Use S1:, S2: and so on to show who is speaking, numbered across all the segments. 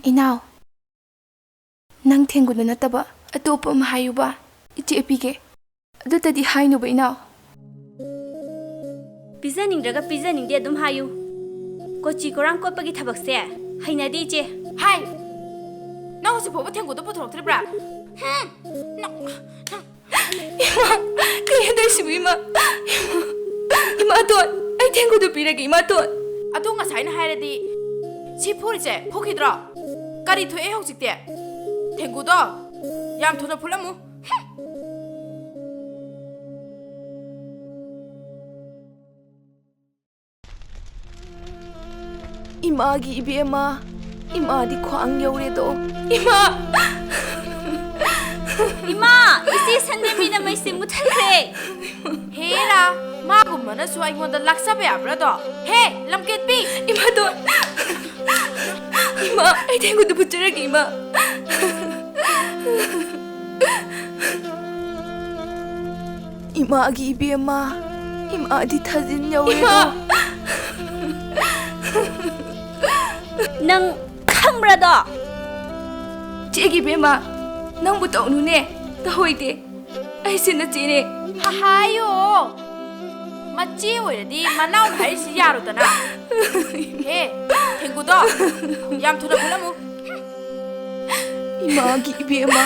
S1: Inau, nang Thengguda nataba atopa ama hayuba iche pige. Adutadi haynuba Inau.
S2: Pizanindraga pizaningsde adum hayu. Kochi korang kotpagi thabakse hainadi iche.
S3: Hai! Nang hosi phoba Thengguda puthoroktribra?
S1: Ima, kaya desibu Ima. Ima aton, ay Thengguda pirage Ima aton.
S3: Ado ngasai na hairadi si phorise phokidra. Kari thoe hojikte. Thengguda yam thuna phulamu.
S1: Imagi ibema, Imadi khwang yauredo. Ima!
S2: Ima, isi sandemi na mai simu thakre.
S3: Hera, magumana su aingonda laksabe abrado. He, lamket pi.
S1: Ima aton. Ima, ay Thengguda pucharage Ima. Imagi ibema, Imadi thazin yauredo.
S2: Nang khamrado.
S1: Chegi bema, nang butau nune, tahoide. Ay sinachine.
S3: Hahayo. Machi oiradi manau haisi yarudana. He, Thengguda yam thuna phulamu.
S1: Imagi ibema,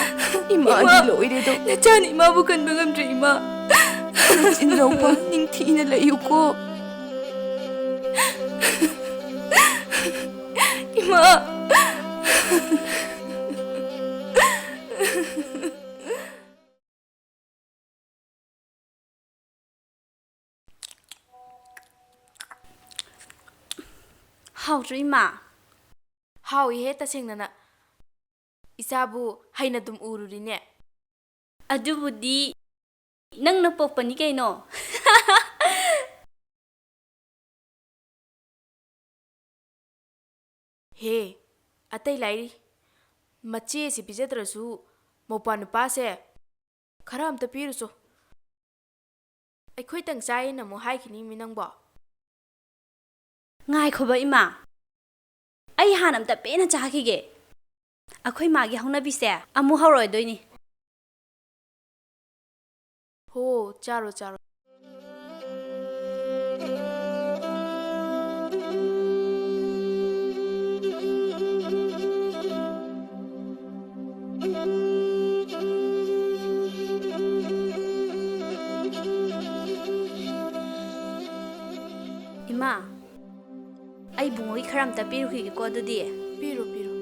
S1: Imadi loiredo. Nachani Ima bukan bangamdre Ima. Inraupa ningthina layuko. Ima.
S2: Haudri Ima.
S3: Hawi he tasengna isabu haina dum ururine.
S2: Adubudi nang napokpani kaino.
S3: He, atai lairi. Machi si pijadrasu mopa nupase khara amta piruso. Aikhoi tang chai na mo haikini minangbo.
S2: Ngai khoba Ima. Ai hanam ta pena chakige. Akhoi magi hauna bise amu hauroi doini.
S3: Ho, charo charo.
S2: Ima. Ai bungoi kharam ta piru khige ko adudi.
S3: Piro piro.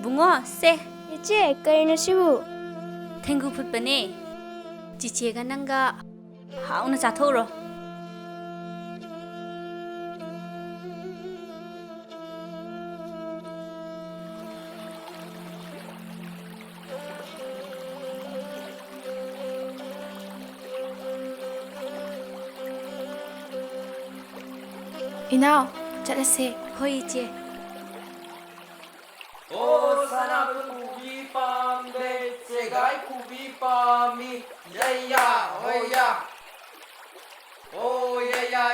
S2: Bungo se
S4: Iche, karino sibu?
S2: Thenggu phutpane. Chichega nanga hauna chathoro.
S1: Inau, chalase.
S2: Hoi che.
S5: O sana kubi pam de segai kubi pami ya hoya o ya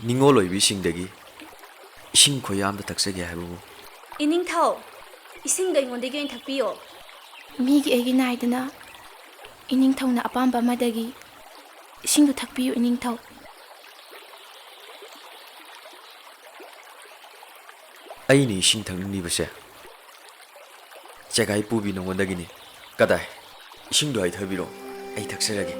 S6: Ningoloi bisingdagi ising khoyam da taksage haibu
S2: Ining thau. Ising da ingonde gyoin thakpiyo.
S1: Migi egi naidana. Ining thawna apamba madagi. Isingdu thakpiyu ining thaw.
S6: aini ising thangni base jagai pubi nongodagini kadai ising do ai thabiro ai thaksarage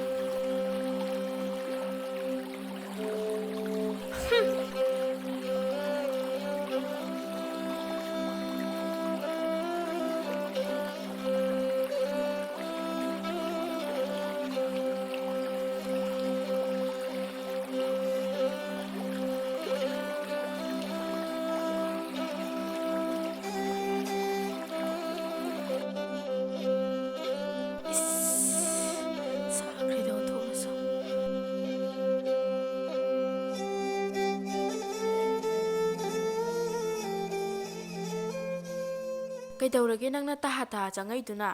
S3: ꯀꯩꯗꯧꯔꯒꯦ ꯅꯪꯅ ꯇꯥꯍꯥ ꯇꯥꯍꯥ ꯆꯪꯉꯛꯏꯗꯨꯅ?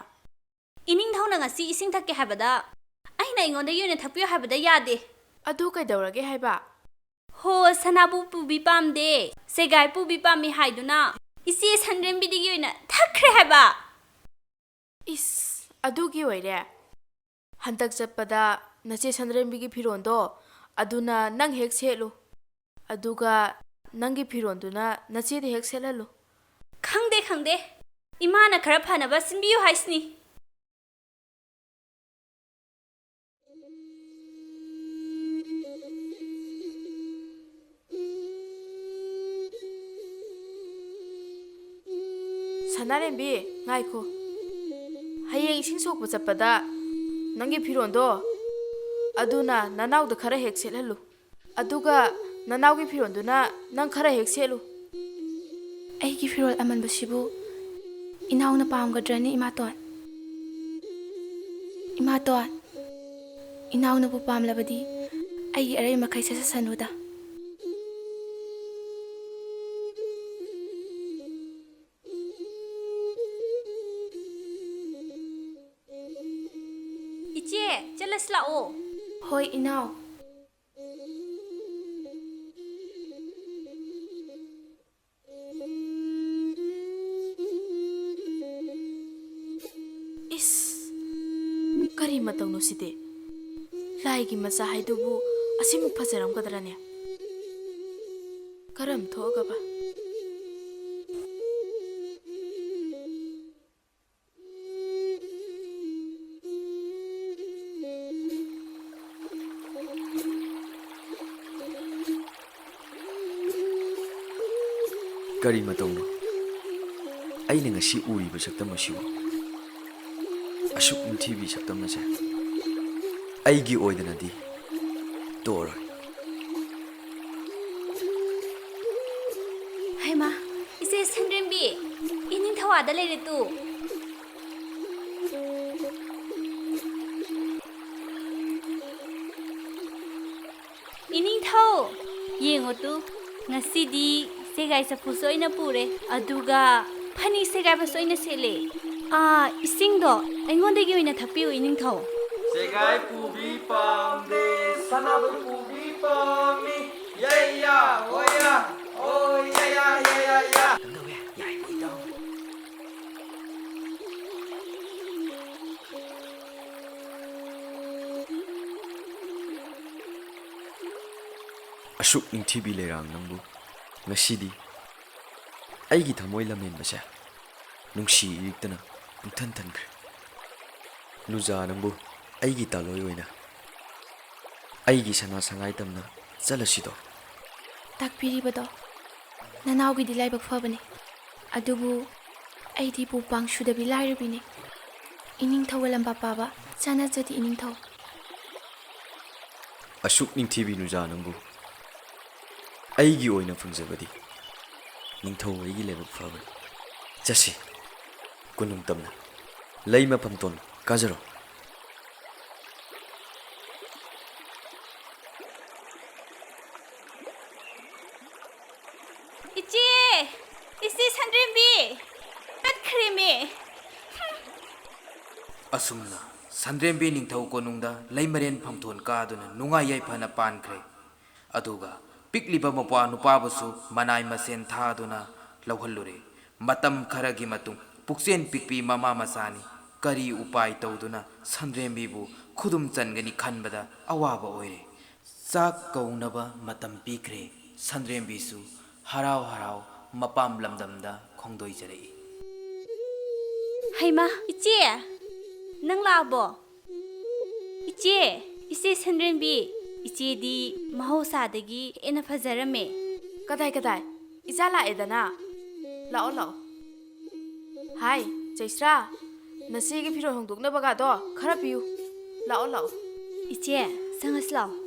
S2: ꯏꯅꯤꯡꯊꯧꯅ ꯉꯁꯤ ꯏꯁꯤꯡ ꯊꯛꯀꯦ ꯍꯥꯏꯕꯗ ꯑꯩꯅ ꯑꯩꯉꯣꯟꯗꯒꯤ ꯑꯣꯏꯅ ꯊꯛꯄꯤꯌꯨ ꯍꯥꯏꯕꯗ ꯌꯥꯗꯦ.
S3: ꯑꯗꯨ ꯀꯩꯗꯧꯔꯒꯦ ꯍꯥꯏꯕ?
S2: ꯍꯣ ꯁꯅꯥꯕꯨ ꯄꯨꯕꯤ ꯄꯥꯝꯗꯦ ꯁꯦꯒꯥꯏ ꯄꯨꯕꯤ ꯄꯥꯝꯃꯤ ꯍꯥꯏꯗꯨꯅ ꯏꯆꯦ ꯁꯟꯗ꯭ꯔꯦꯝꯕꯤꯗꯒꯤ ꯑꯣꯏꯅ ꯊꯛꯈ꯭ꯔꯦ ꯍꯥꯏꯕ.
S3: ꯏꯁ ꯑꯗꯨꯒꯤ ꯑꯣꯏꯔꯦ. ꯍꯟꯗꯛ ꯆꯠꯄꯗ ꯅꯆꯦ ꯁꯟꯗ꯭ꯔꯦꯝꯕꯤꯒꯤ ꯐꯤꯔꯣꯟꯗꯣ ꯑꯗꯨꯅ ꯅꯪ ꯍꯦꯛ ꯁꯦꯠꯂꯨ. ꯑꯗꯨꯒ ꯅꯪꯒꯤ ꯐꯤꯔꯣꯟꯗꯨꯅ ꯅꯆꯦꯗ ꯍꯦꯛ ꯁꯦꯠꯍꯜꯂꯨ.
S2: ꯈꯪꯗꯦ ꯈꯪꯗꯦ. ꯏꯃꯥꯅ ꯈꯔ ꯐꯅꯕ ꯁꯤꯟꯕꯤꯌꯨ ꯍꯥꯏꯁꯤꯅꯤ.
S3: ꯁꯅꯥꯔꯦꯝꯕꯤ ꯉꯥꯏꯈꯣ. ꯍꯌꯦꯡ ꯏꯁꯤꯡ ꯁꯣꯛꯄ ꯆꯠꯄꯗ ꯅꯪꯒꯤ ꯐꯤꯔꯣꯟꯗꯣ ꯑꯗꯨꯅ ꯅꯅꯥꯎꯗ ꯈꯔ ꯍꯦꯛ ꯁꯦꯠꯍꯜꯂꯨ. ꯑꯗꯨꯒ ꯅꯅꯥꯎꯒꯤ ꯐꯤꯔꯣꯟꯗꯨꯅ ꯅꯪ ꯈꯔ ꯍꯦꯛ ꯁꯦꯠꯂꯨ.
S1: ꯑꯩꯒꯤ ꯐꯤꯔꯣꯜ ꯑꯃꯟꯕꯁꯤꯕꯨ ꯏꯅꯥꯎꯅ ꯄꯥꯝꯒꯗ꯭ꯔꯅꯤ ꯏꯃꯥꯇꯣꯟ? ꯏꯃꯥꯇꯣꯟ, ꯏꯅꯥꯎꯅꯕꯨ ꯄꯥꯝꯂꯕꯗꯤ ꯑꯩꯒꯤ ꯑꯔꯩ ꯃꯈꯩ ꯁꯠꯁꯅꯨꯗ.
S2: 이제 젤레스 라오.
S1: ꯍꯣꯏ 이나우.
S3: 이스 ꯀꯔꯤ ꯃꯇꯧꯅꯣ ꯁꯤꯗꯤ? ꯂꯥꯏꯒꯤ ꯃꯆꯥ ꯍꯥꯏꯗꯨꯕꯨ ꯑꯁꯤꯃꯨꯛ ꯐꯖꯔꯝꯒꯗ꯭ꯔꯅꯦ? ꯀꯔꯝ ꯊꯣꯛꯑꯒꯕ?
S6: ꯀꯔꯤ ꯃꯇꯧꯅꯣ? ꯑꯩꯅ ꯉꯁꯤ ꯎꯔꯤꯕ ꯁꯛꯇꯝ ꯑꯁꯤꯕꯨ ꯑꯁꯨꯛ ꯅꯤꯡꯊꯤꯕꯤ ꯁꯛꯇꯝ ꯑꯁꯦ ꯑꯩꯒꯤ ꯑꯣꯏꯗꯅꯗꯤ ꯇꯣꯛꯑꯔꯣꯏ.
S2: ꯍꯩꯃꯥ, 이제 ꯁꯟꯗ꯭ꯔꯦꯝꯕꯤ 이닝ꯊꯧꯋꯥꯗ ꯂꯩꯔꯦ ꯇꯨ. 이닝ꯊꯧ ꯌꯦꯡꯉꯣ ꯇꯨ. ꯉꯁꯤꯗꯤ ꯁꯦꯒꯥꯏ ꯆꯐꯨꯁꯨ ꯑꯣꯏꯅ ꯄꯨꯔꯦ ꯑꯗꯨꯒ ꯐꯅꯤ ꯁꯦꯒꯥꯏꯕꯁꯨ ꯑꯣꯏꯅ ꯁꯦꯠꯂꯦ. 이ꯁꯤꯡꯗꯣ ꯑꯩꯉꯣꯟꯗꯒꯤ ꯑꯣꯏꯅ ꯊꯛꯄꯤꯌꯨ 이닝ꯊꯧ.
S5: 세가이 꾸비 빰데 사나도 꾸비 빰이 야야 오야 오야야야야야.
S6: ꯑꯁꯨꯛ ꯅꯤꯡꯊꯤꯕꯤ ꯂꯩꯔꯥꯡ ꯅꯪꯕꯨ ꯉꯁꯤꯗꯤ ꯑꯩꯒꯤ ꯊꯃꯣꯏ ꯂꯝꯍꯦꯟꯕꯁꯦ ꯅꯨꯡꯁꯤ ꯏꯔꯤꯛꯇꯅ ꯄꯨꯡꯊꯟ ꯊꯟꯈ꯭ꯔꯦ. ꯅꯨꯖꯥ ꯅꯪꯕꯨ ꯑꯩꯒꯤ ꯇꯥꯂꯣꯏ ꯑꯣꯏꯅ ꯑꯩꯒꯤ ꯁꯅꯥ ꯁꯉꯥꯏ ꯇꯝꯅ ꯆꯠꯂꯁꯤꯗꯣ.
S1: ꯇꯥꯛꯄꯤꯔꯤꯕꯗꯣ ꯅꯅꯥꯎꯒꯤꯗꯤ ꯂꯥꯏꯕꯛ ꯐꯕꯅꯤ. ꯑꯗꯨꯕꯨ ꯑꯩꯗꯤ ꯄꯨꯄꯥꯡ ꯁꯨꯗꯕꯤ ꯂꯥꯏꯔꯕꯤꯅꯤ. ꯏꯅꯤꯡꯊꯧꯒ ꯂꯝꯕꯥ ꯄꯥꯕ ꯆꯥꯟꯅꯖꯗꯤ ꯏꯅꯤꯡꯊꯧ.
S6: ꯑꯁꯨꯛ ꯅꯤꯡꯊꯤꯕꯤ ꯅꯨꯖꯥ ꯅꯪꯕꯨ ꯑꯩꯒꯤ ꯑꯣꯏꯅ ꯐꯪꯖꯕꯗꯤ ꯅꯤꯡꯊꯧ ꯑꯩꯒꯤ ꯂꯥꯏꯕꯛ ꯐꯕꯅꯤ. ꯆꯠꯁꯤ ꯀꯣꯅꯨꯡ ꯇꯝꯅ ꯂꯩ ꯃꯐꯝꯇꯣꯟ ꯀꯥꯖꯔꯣ.
S2: 이제 산드림비 ꯆꯠꯈ꯭ꯔꯦꯃꯦ.
S7: ꯑꯁꯨꯝꯅ ꯁꯟꯗ꯭ꯔꯦꯝꯕꯤ ꯅꯤꯡꯊꯧ ꯀꯣꯅꯨꯡꯗ ꯂꯩꯃꯔꯦꯟ ꯐꯝꯊꯣꯟ ꯀꯥꯗꯨꯅ ꯅꯨꯡꯉꯥꯏ ꯌꯥꯏꯐꯅ ꯄꯥꯟꯈ꯭ꯔꯦ. ꯑꯗꯨꯒ ꯄꯤꯛꯂꯤꯕ ꯃꯄ꯭ꯋꯥ ꯅꯨꯄꯥꯕꯨꯁꯨ ꯃꯅꯥꯏ ꯃꯁꯦꯟ ꯊꯥꯗꯨꯅ ꯂꯧꯍꯜꯂꯨꯔꯦ. ꯃꯇꯝ ꯈꯔꯒꯤ ꯃꯇꯨꯡ ꯄꯨꯛꯆꯦꯟ ꯄꯤꯛꯄꯤ ꯃꯃꯥ ꯃꯆꯥꯅꯤ. ꯀꯔꯤ ꯎꯄꯥꯏ ꯇꯧꯗꯨꯅ ꯁꯟꯗ꯭ꯔꯦꯝꯕꯤꯕꯨ ꯈꯨꯗꯨꯝ ꯆꯟꯒꯅꯤ ꯈꯟꯕꯗ ꯑꯋꯥꯕ ꯑꯣꯏꯔꯦ. ꯆꯥꯛ ꯀꯧꯅꯕ ꯃꯇꯝ ꯄꯤꯈ꯭ꯔꯦ. ꯁꯟꯗ꯭ꯔꯦꯝꯕꯤꯁꯨ ꯍꯔꯥꯎ ꯍꯔꯥꯎ ꯃꯄꯥꯝ ꯂꯝꯗꯝꯗ ꯈꯣꯡꯗꯣꯏꯖꯔꯛꯏ.
S2: ꯍꯩꯃꯥ, 이제 ꯅꯪ ꯂꯥꯛꯑꯕꯣ? 이제 ꯁꯟꯗ꯭ꯔꯦꯝꯕꯤ, 이제ꯗꯤ ꯃꯍꯧꯁꯥꯗꯒꯤ ꯍꯦꯟꯅ ꯐꯖꯔꯝꯃꯦ.
S3: ꯀꯗꯥꯏ ꯏꯆꯥ ꯂꯥꯛꯑꯦꯗꯅ. ꯂꯥꯛꯑꯣ ꯂꯥꯛꯑꯣ. ꯍꯥꯏ ꯆꯩꯁ꯭ꯔꯥ, ꯅꯆꯦꯒꯤ ꯐꯤꯔꯣꯜ ꯍꯣꯡꯗꯣꯛꯅꯕꯒꯗꯣ ꯈꯔ ꯄꯤꯌꯨ. ꯂꯥꯛꯑꯣ ꯂꯥꯛꯑꯣ.
S2: 이제 ꯆꯪꯉꯁꯤ ꯂꯥꯛꯑꯣ.